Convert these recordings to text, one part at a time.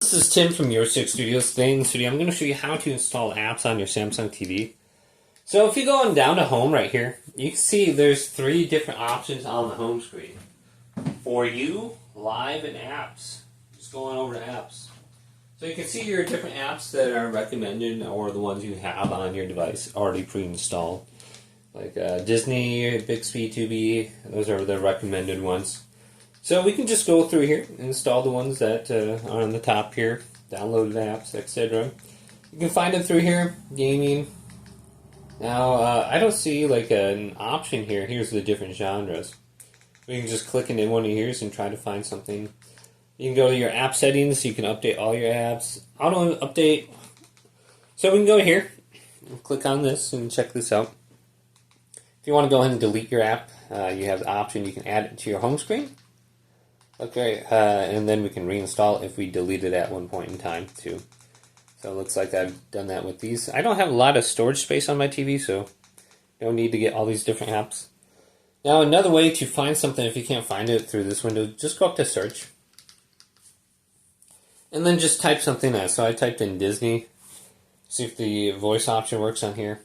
This is Tim from Your Six Studios. Today in the studio, I'm going to show you how to install apps on your Samsung TV. So if you go on down to home right here, you can see there's 3 different options on the home screen. For you, live, and apps. Just going over to apps. So you can see your different apps that are recommended or the ones you have on your device already pre-installed. Like Disney, Bixby, Tubi, those are the recommended ones. So we can just go through here and install the ones that are on the top here, downloaded apps, etc. You can find them through here, gaming. Now, I don't see like an option here. Here's the different genres. We can just click into one of yours and try to find something. You can go to your app settings, you can update all your apps. Auto update. So we can go here, and click on this and check this out. If you want to go ahead and delete your app, you have the option, you can add it to your home screen. Okay, and then we can reinstall it if we delete it at one point in time too. So it looks like I've done that with these. I don't have a lot of storage space on my TV, so don't need to get all these different apps. Now another way to find something if you can't find it through this window, just go up to search. And then just type something in. So I typed in Disney. See if the voice option works on here.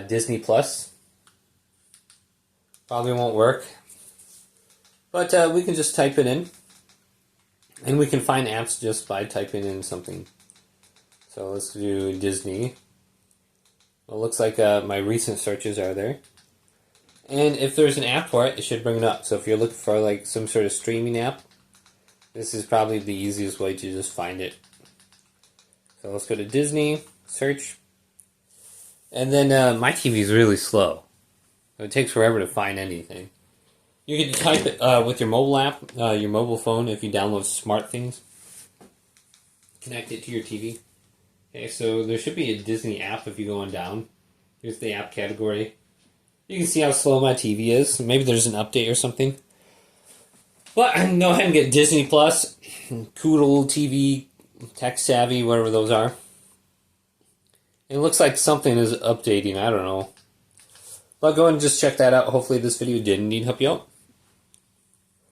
Disney Plus. Probably won't work. But we can just type it in. And we can find apps just by typing in something. So let's do Disney. Well, it looks like my recent searches are there. And if there's an app for it, it should bring it up. So if you're looking for like some sort of streaming app, this is probably the easiest way to just find it. So let's go to Disney, search. And then my TV is really slow. So it takes forever to find anything. You can type it with your mobile app, your mobile phone, if you download Smart Things. Connect it to your TV. Okay, so there should be a Disney app if you go on down. Here's the app category. You can see how slow my TV is. Maybe there's an update or something. But I can go ahead and get Disney Plus, Koodle TV, Tech Savvy, whatever those are. It looks like something is updating. I don't know. But go ahead and just check that out. Hopefully this video did indeed help you out.